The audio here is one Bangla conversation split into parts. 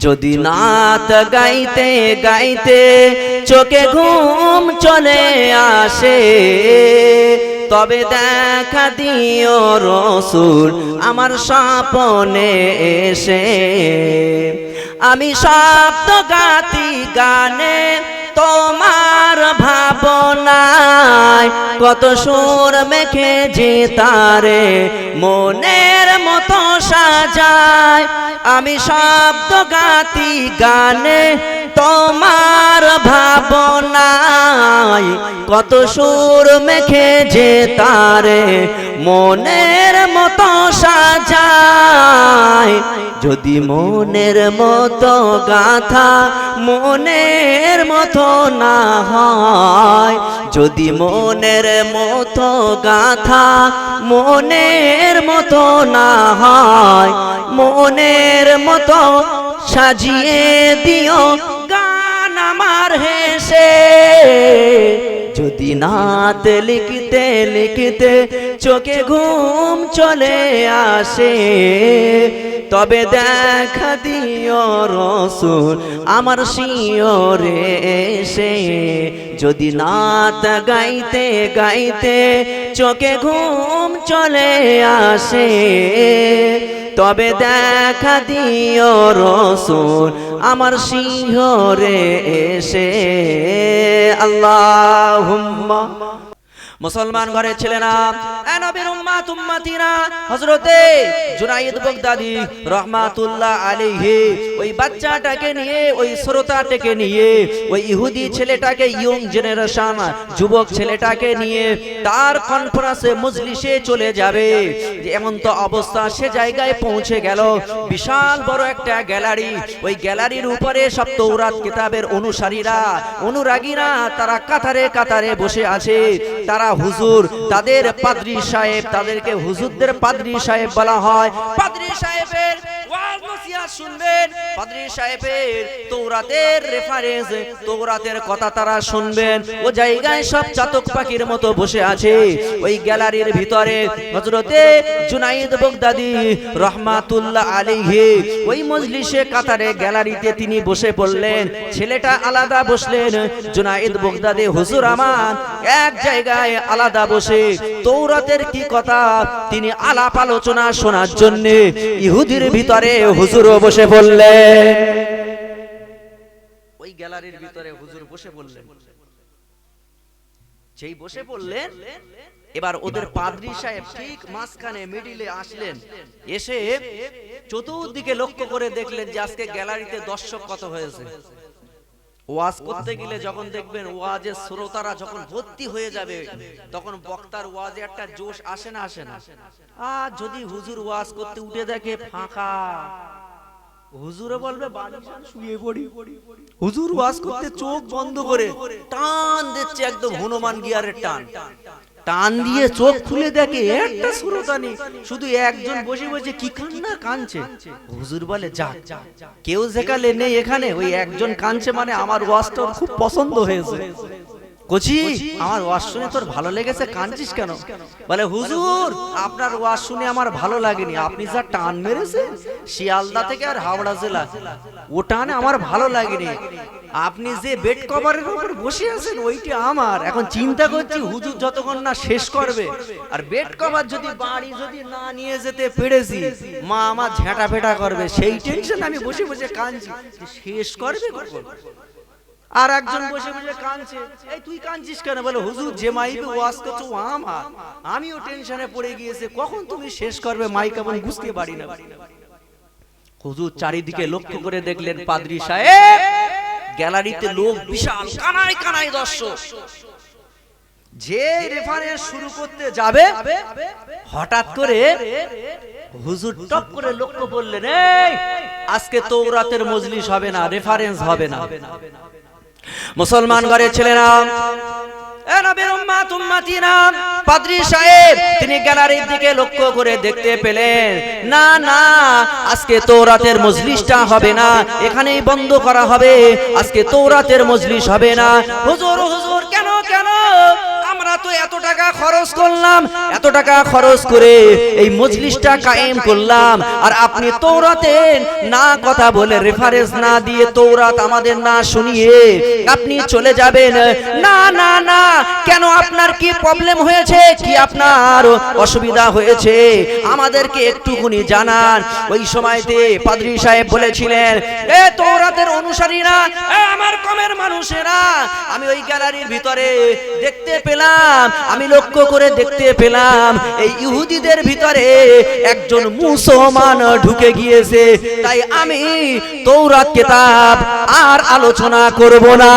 যদি নাত গাইতে গাইতে চোখে ঘুম চলে আসে, তবে দেখা দিও রসুল আমার স্বপ্নে এসে। আমি শব্দ গাতি গানে তোমার ভাবনায়, কত সুর মেখে যে তারে মনের মতো সাজায়। আমি শব্দ গাতি গানে তোমার ভাবনায়, কত সুর মেখে যে তারে মনের মতো সাজায়। যদি মনের মতো গাথা মনের মতো না হয়, যদি মনের মতো গাথা মনের মতো না হয়, মনের মতো সাজিয়ে দিও গান আমার হেসে। যদি নাত লিখতে লিখতে চোখে ঘুম চলে আসে, তবে দেখা দিও রসুল আমার শিয়রে এসে। যদি নাত গাইতে গাইতে চোখে ঘুম চলে আসে, তবে দেখা দিও রসুল আমার শিয়রে এসে। আল্লাহুম্মা। মুসলমান ঘরের ছেলেরা, নবীর উম্মত উম্মতিরা, হযরতে জুনায়েদ বাগদাদী রাহমাতুল্লাহ আলাইহি ওই বাচ্চাটাকে নিয়ে, ওই শ্রোতাটাকে নিয়ে, ওই ইহুদি ছেলেটাকে, ইয়ং জেনারেশন যুবক ছেলেটাকে নিয়ে তার কনফারেন্সে মজলিসে চলে যাবে। এমন তো অবস্থা, সে জায়গায় পৌঁছে গেল। বিশাল বড় একটা গ্যালারি, ওই গ্যালারির উপরে সব তৌরাত কিতাবের অনুসারীরা, অনুরাগীরা তারা কাতারে কাতারে বসে আছে। তারা হুজুর, তাদের পাদ্রী সাহেব, তাদেরকে হুজুরদের পাদ্রী সাহেব বলা হয়। পাদ্রী সাহেবের ওয়াজ নসিহত শুনবেন, পাদ্রী সাহেবের তৌরাতের রেফারেন্স, তৌরাতের কথা তারা শুনবেন। ও জায়গায় সব চাতক পাখির মতো বসে আছে। ওই গ্যালারির ভিতরে হযরতে জুনায়েদ বাগদাদী রাহমাতুল্লাহ আলাইহি ওই মজলিসে কাতারে গ্যালারিতে তিনি বসে পড়লেন। ছেলেটা আলাদা বসলেন, জুনায়েদ বাগদাদী হুজুর আমার এক জায়গায় আলাদা বসে তৌরাতের কি কথা তিনি আলাপ আলোচনা শোনার জন্য ইহুদির ভিতরে হুজুরও বসে পড়লেন। ওই গ্যালারির ভিতরে হুজুর বসে পড়লেন। যেই বসে পড়লেন, এবার ওদের পাদ্রী সাহেব ঠিক মাঝখানে মিডিলে আসলেন। এসে চতুর্দিকে লক্ষ্য করে দেখলেন যে আজকে গ্যালারিতে দর্শক কত হয়েছে। ওয়াজ করতে গেলে যখন দেখবেন ওয়াজের শ্রোতারা যখন ভর্তি হয়ে যাবে, তখন বক্তার ওয়াজে একটা জোশ আসে না, আসে না? আর যদি হুজুর ওয়াজ করতে উঠে দেখে ফাঁকা, হুজুরে বলবে শুয়ে পড়ি। হুজুর ওয়াজ করতে চোখ বন্ধ করে টান দিচ্ছে, একদম হনুমান গিয়ারের টান, টান দিয়ে চোখ খুলে দেখে একটা শ্রোতা নেই, শুধু একজন বসে বসে কি কান্না কাঁদছে। হুজুর বলে যা, কেউ যেখানে নেই এখানে, ওই একজন কাঁদছে মানে আমার ওয়াজটা খুব পছন্দ হয়েছে। কোচি, আমার ওয়াজ শুনে তোর ভালো লেগেছে, কাঁদছিস কেন? বলে হুজুর আপনার ওয়াজ শুনে আমার ভালো লাগেনি, আপনি যা টান মেরেছেন শিয়ালদা থেকে আর হাওড়া জেলা, ও টানে আমার ভালো লাগেনি। আপনি যে বেড কভারের উপর বসে আছেন ওইটা আমার, এখন চিন্তা করছি হুজুর যতক্ষণ না শেষ করবে, আর বেড কভার যদি বাড়ি যদি না নিয়ে যেতে পেরেছি মা আমার ঝেঁটা ফেটা করবে, সেই টেনশন আমি বসে বসে কাঁদছি, শেষ করবে কখন? আর একজন বসে বসে কাঁদছে, এই তুই কাঁদছিস কেন? বলে হুজুর যে মাইকে ওয়াজ করছো আমার, আমিও টেনশনে পড়ে গিয়েছে, কখন তুমি শেষ করবে মাইক আমি বুঝতে পারি না। হুজুর চারিদিকে লক্ষ্য করে দেখলেন পাদ্রী সাহেব গ্যালারিতে লোক বিশাল, কানায় কানায় দর্শক। যে রেফারেন্স শুরু করতে যাবে হঠাৎ করে হুজুর টপ করে লক্ষ্য করলেন, এই আজকে তৌরাতের মজলিস হবে না, রেফারেন্স হবে না। মুসলমান ঘরের ছেলেরা, নবীর উম্মত উম্মতিরা, পাদ্রী সাহেব তিনি গ্যালারির দিকে লক্ষ্য করে দেখতে পেলেন, না না আজকে তৌরাতের মজলিসটা হবে না, এখানেই বন্ধ করা হবে, আজকে তৌরাতের মজলিস হবে না। হুজুর হুজুর কেন কেন? আমরা তো এতটা টাকা খরচ করলাম, এত টাকা খরচ করে এই মজলিসটা কায়েম করলাম, আর আপনি তৌরাতের না কথা বলে রেফারেন্স না দিয়ে তৌরাত আমাদের না শুনিয়ে আপনি চলে যাবেন। না না না, কেন আপনার কি প্রবলেম হয়েছে, কি আপনার অসুবিধা হয়েছে আমাদেরকে একটুখানি জানান। ওই সময়তে পাদ্রী সাহেব বলেছিলেন, এ তৌরাতের অনুসারীরা, এ আমার কমের মানুষেরা, আমি ওই গ্যালারির ভিতরে দেখতে পেলাম, আমি লক্ষ্য করে দেখতে পেলাম এই ইহুদিদের ভিতরে একজন মুসলমান ঢুকে গিয়েছে, তাই আমি তৌরাত কিতাব আর আলোচনা করব না।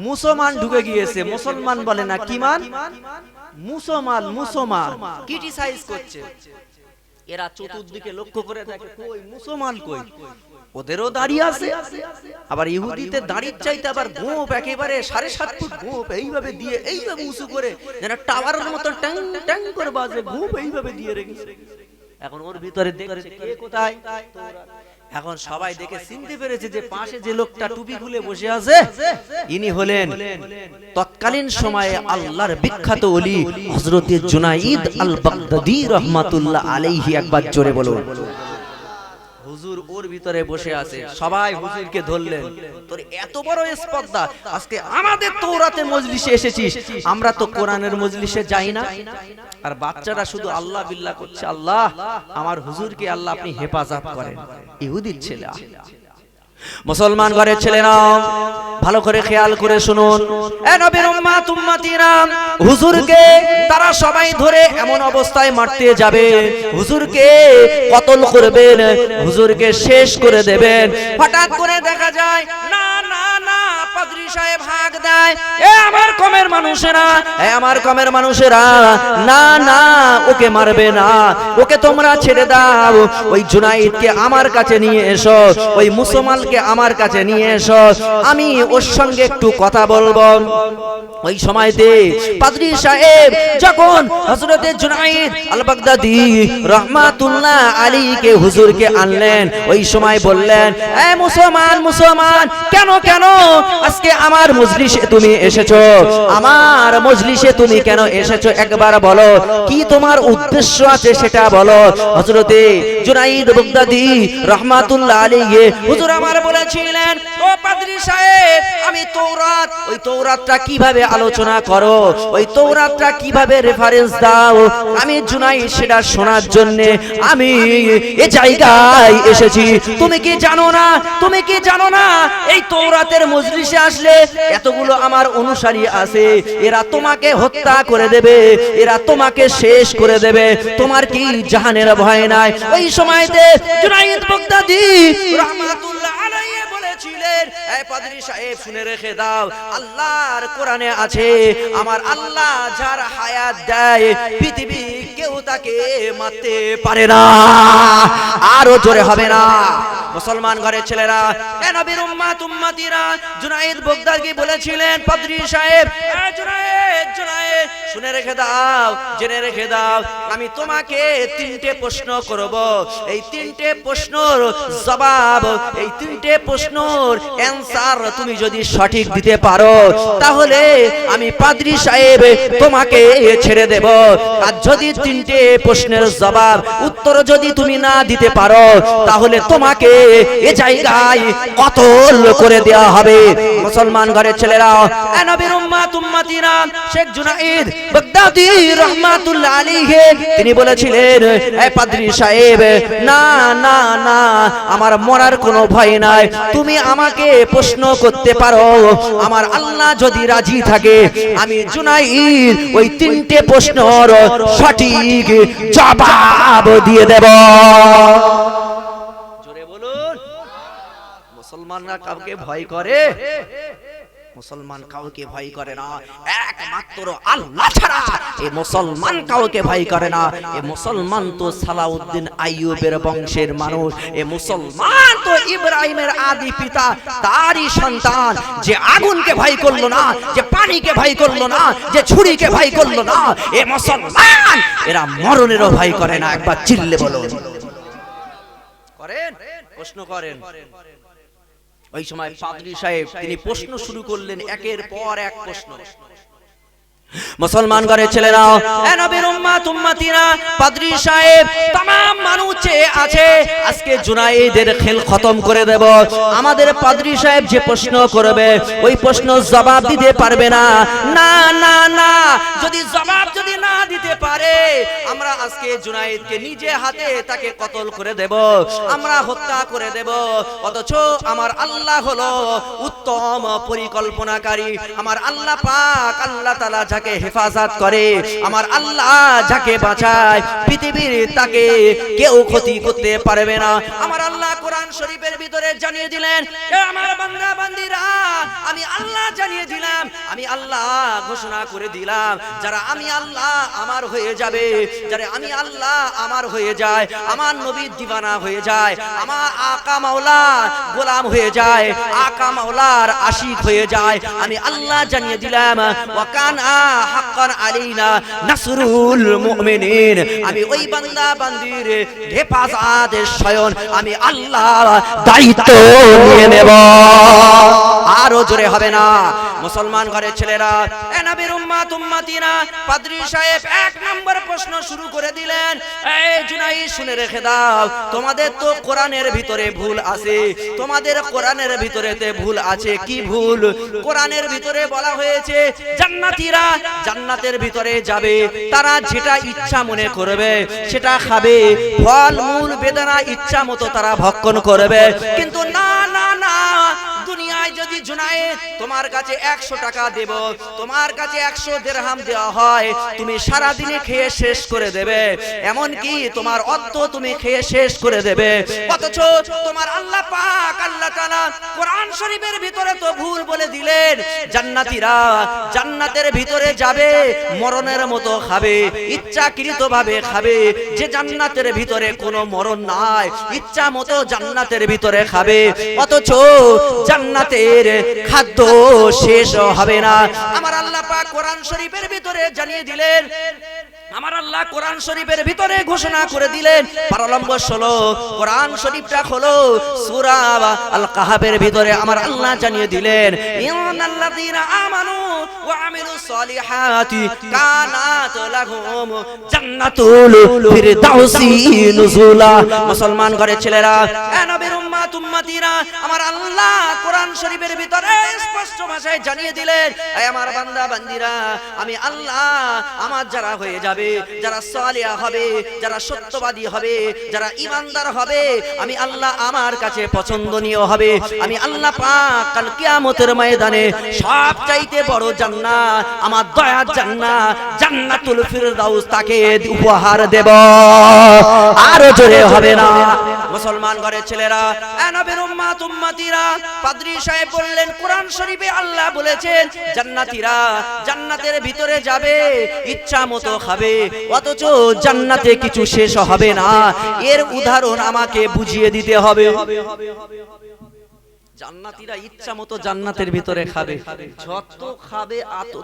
মুসলমান ঢুকে গিয়েছে, মুসলমান বলে না, কি মান? মুসলমান, মুসলমান ক্রিটিসাইজ করছে। এরা চতুর্দিকে লক্ষ্য করে দেখে, কই মুসলমান কই, ওদেরও দাড়ি আছে, আবার ইহুদিতে দাড়ির চাইতে আবার গোঁপ একেবারে 7.5 ফুট গোঁপ এইভাবে দিয়ে এইভাবে উঁচু করে যেন টাওয়ারের মতো ট্যাং ট্যাং করে বাজে, গোঁপ এইভাবে দিয়ে রেখেছে। এখন ওর ভিতরে দেখছে কে কোথায়, এখন সবাই দেখে চিনতে পেরেছে যে পাশে যে লোকটা টুপি খুলে বসে আছে ইনি হলেন তৎকালীন সময়ে আল্লাহর বিখ্যাত ওলি হযরত জুনাইদ আল বাগদাদী রাহমাতুল্লাহ আলাইহি। একবার জোরে বলুন। হুজুর ওর ভিতরে বসে আছে, সবাই হুজুরকে ধরলেন, তোর এত বড় স্পর্ধা, আজকে আমাদের তৌরাতে মজলিসে এসেছিস, আমরা তো কোরআনের মজলিসে যাই না। আর বাচ্চারা শুধু আল্লাহ বিল্লাহ করছে, আল্লাহ আমার হুজুরকে আল্লাহ আপনি হেফাজত করেন। ইহুদির ছেলে, মুসলমান ঘরের ছেলেরা ভালো করে খেয়াল করে শুনুন, এ নবীর উম্মত উম্মতিরা, হুজুরকে তারা সবাই ধরে এমন অবস্থায় মারতে যাবে, হুজুরকে কতল করবেন, হুজুরকে শেষ করে দেবেন। হঠাৎ করে দেখা যায় না না না, পাদ্রী সাহেব হাঁক দেয়, এ আমার কমের মানুষেরা, এ আমার কমের মানুষেরা, না না ওকে মারবে না, ওকে তোমরা ছেড়ে দাও, ওই জুনাইদকে আমার কাছে নিয়ে এসো, ওই মুসলমানকে আমার কাছে নিয়ে এসো, আমি ওর সঙ্গে একটু কথা বলবো। ওই সময়তে পাদ্রী সাহেব যখন হযরত জুনাইদ আল বাগদাদী রাহমাতুল্লাহ আলাইহিকে হুজুরকে আনলেন, ওই সময় বললেন, এ মুসলমান, মুসলমান কেন কেন আজকে আমার মজলিসে তুমি এসেছো, আমার মজলিসে তুমি কেন এসেছো, একবার বলো, কি তোমার উদ্দেশ্য আছে সেটা বলো। হযরত জুনাইদ বাগদাদী রাহমাতুল্লাহ আলাইহি হুজুর আমার বলেছিলেন, ও পাদ্রী সাহেব, আমি তৌরাত, ওই তৌরাতটা কিভাবে আলোচনা করো, ওই তৌরাতটা কিভাবে রেফারেন্স দাও, আমি জুনাইদ সেটা শোনার জন্য আমি এই জায়গায় এসেছি। তুমি কি জানো না, তুমি কি জানো না, এই তৌরাতের মজলিসে আসলে এতগুলো আমার অনুসারী আছে, এরা তোমাকে হত্যা করে দেবে, এরা তোমাকে শেষ করে দেবে, তোমার কি জাহানের ভয় নাই? ওই সময়তে জুনাইদ বাগদাদী রাহমাতুল্লাহ আলাইহি বলেছিলেন, এই পাদ্রী সাহেব শুনে রেখে দাও, আল্লাহর কোরআনে আছে, আমার আল্লাহ যার হায়াত দেয় পৃথিবী কেউ তাকে মারতে পারে না। আরো জোরে হবে না। মুসলমান ঘরের ছেলেরা, এ নবীর উম্মত উম্মতিরা, জুনাইদ বাগদাদী বলেছিলেন, পাদ্রী সাহেব, এ জুনাইদ, জুনাইদ শুনে রেখে দাও, জেনে রেখে দাও, আমি তোমাকে 3টে প্রশ্ন করব, এই 3টে প্রশ্নের জবাব, এই 3টে প্রশ্নের অ্যানসার তুমি যদি সঠিক দিতে পারো তাহলে আমি পাদ্রী সাহেব তোমাকে ছেড়ে দেব, আর যদি 3টে প্রশ্নের জবাব উত্তর যদি তুমি না দিতে পারো তাহলে তোমাকে এই জায়গায় কতল করে দেওয়া হবে। মুসলমান ঘরের ছেলেরা, এ নবীর উম্মত উম্মতিরা, শেখ জুনাইদ বাগদাদী রাহমাতুল্লাহ আলাইহি তিনি বলেছিলেন, এ পাদ্রী সাহেব, না না না, আমার মরার কোনো ভয় নাই, তুমি আমাকে প্রশ্ন করতে পারো, আমার আল্লাহ যদি রাজি থাকে আমি জুনাইদ ওই 3টে প্রশ্নের সঠিক জবাব দিয়ে দেব। জোরে বলুন। মুসলমানরা কাউকে ভয় করে? মুসলমান কাউকে ভয় করে না, একমাত্র আল্লাহ ছাড়া এই মুসলমান কাউকে ভয় করে না। এই মুসলমান তো সালাউদ্দিন আইয়ুবের বংশের মানুষ, এই মুসলমান তো ইব্রাহিমের আদি পিতা, তারই সন্তান, যে আগুনকে ভয় করলো না, যে পানিকে ভয় করলো না, যে ছুরিকে ভয় করলো না, এই মুসলমান এরা মরণেরও ভয় করে না। একবার চিল্লে বলুন। করেন? প্রশ্ন করেন। ওই সময় পাদ্রী সাহেব তিনি প্রশ্ন শুরু করলেন, একের পর এক প্রশ্ন। মুসলমান ঘরের ছেলেরা, এ নবীর উম্মত উম্মতিরা, পাদ্রী সাহেব, तमाम মানুষ আছে আজকে জুনায়েদের খেল খতম করে দেব। আমাদের পাদ্রী সাহেব যে প্রশ্ন করবে ওই প্রশ্ন জবাব দিতে পারবে না। না না না, যদি জবাব যদি না দিতে পারে আমরা আজকে জুনায়েদকে নিজে হাতে তাকে কতল করে দেব, আমরা হত্যা করে দেব। অথচ আমার আল্লাহ হলো উত্তম পরিকল্পনাকারী। আমার আল্লাহ পাক আল্লাহ তাআলা যাকে হেফাজত করে, আমার আল্লাহ যাকে বাঁচায়, পৃথিবীর তাকে কেউ ক্ষতি করতে পারবে না। আমার আল্লাহ কোরআন শরীফের ভিতরে জানিয়ে দিলেন, এ আমার বান্দা বান্দীরা, আমি আল্লাহ জানিয়ে দিলাম, আমি আল্লাহ ঘোষণা করে দিলাম, যারা আমি আল্লাহ আমার হয়ে যাবে, যারা আমি আল্লাহ আমার হয়ে যায়, আমার নবীর দিওয়ানা হয়ে যায়, আমার আকা মাওলার গোলাম হয়ে যায়, আকা মাওলার আশিক হয়ে যায়, আমি আল্লাহ জানিয়ে দিলাম, ওয়া কানা হাক্কান আলাইনা নাসরুল মুমিনিন, আমি ওই বান্দা বান্দির হেফাজতের স্বয়ং আমি আল্লাহ দায়িত্ব নিয়ে নেব। আরো জোরে হবে না? মুসলমান ঘরের ছেলেরা, এ নবীর উম্মত উম্মতিরা, পাদ্রী সাহেব এক নম্বর প্রশ্ন শুরু করে দিলেন, এই জুনাইদ শুনে রেখে দাও, তোমাদের তো কোরআনের ভিতরে ভুল আছে, তোমাদের কোরআনের ভিতরেতে ভুল আছে। কি ভুল? কোরআনের ভিতরে বলা হয়েছে জান্নাতীরা জান্নাতের ভিতরে যাবে, তারা যেটা ইচ্ছা মনে করবে সেটা খাবে, ফল মূল বেদনা ইচ্ছা মতো তারা ভক্ষণ করবে। কিন্তু না না না, দুনিয়ায় যদি জুনায়েদ তোমার কাছে 100 টাকা দেব, তোমার কাছে 100 দিরহাম দেওয়া হয়, তুমি সারা দিনে খেয়ে শেষ করে দেবে, এমন কি তোমার অর্থ তুমি খেয়ে শেষ করে দেবে। অথচ তোমার আল্লাহ পাক আল্লাহ তাআলা কোরআন শরীফের ভিতরে তো ভুল বলে দিলেন, জান্নাতীরা জান্নাতের ভিতরে যাবে, মরণের মতো খাবে, ইচ্ছাকৃতভাবে খাবে, যে জান্নাতের ভিতরে কোনো মরণ নাই, ইচ্ছা মতো জান্নাতের ভিতরে খাবে। অথচ জান্নাতের খাদ্য শেষ হবে না। আমার আল্লাহ পাক কোরআন শরীফের ভিতরে জানিয়ে দিলেন, আমার আল্লাহ কোরআন শরীফের ভিতরে ঘোষণা করে দিলেন, পারা নম্বর 16 কোরআন শরীফটা খোলো, সূরা আল কাহাফের ভিতরে আমার আল্লাহ জানিয়ে দিলেন, ইন্নাল্লাযীনা আমানু ওয়া আমিলুস সলিহাতি কানাত লাহুম জান্নাতুল ফিরদাউসি নুজুলা। মুসলমান ঘরের ছেলেরা, এ নবীর উম্মত উম্মতিরা, আমার আল্লাহ কোরআন শরীফের ভিতরে স্পষ্ট ভাষায় জানিয়ে দিলেন, এ আমার বান্দা বান্দিরা, আমি আল্লাহ আমার যারা হয়ে যাবে, যারা সালিহা হবে, যারা সত্যবাদী হবে, যারা ঈমানদার হবে, আমি আল্লাহ আমার কাছে পছন্দনীয় হবে। আমি আল্লাহ পাক কাল কিয়ামতের ময়দানে সবচাইতে বড় জান্নাত, আমার দয়ার জান্নাত, জান্নাতুল ফিরদাউস তাকে উপহার দেব। আরো জোরে হবে না? মুসলমান ঘরের ছেলেরা, এ নবীর উম্মত উম্মতিরা, পাদ্রী সাহেব বললেন, কোরআন শরীফে আল্লাহ বলেছেন জান্নাতীরা জান্নাতের ভিতরে যাবে, ইচ্ছা মতো খাবে, অথচ জান্নাতে কিছু শেষ হবে না। এর উদাহরণ আমাকে বুঝিয়ে দিতে হবে। জান্নাতীরা ইচ্ছা মতো জান্নাতের ভিতরে খাবে, যত খাবে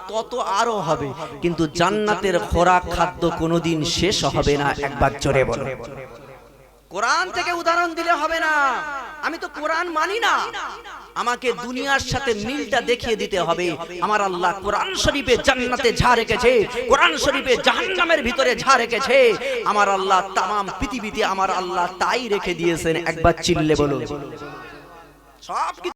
তত আরো হবে, কিন্তু জান্নাতের খোরাক খাদ্য কোনোদিন শেষ হবে না। একবার জোরে বলো। কোরআন থেকে উদাহরণ দিলে হবে না, আমি তো কোরআন মানি না, আমাকে দুনিয়ার সাথে মিলটা দেখিয়ে দিতে হবে। আমার আল্লাহ কোরআন শরীফে জান্নাতে যা রেখেছে, কোরআন শরীফে জাহান্নামের ভিতরে যা রেখেছে, আমার আল্লাহ তামাম পৃথিবীতে আমার আল্লাহ তাই রেখে দিয়েছেন। একবার চিল্লে বলো। সব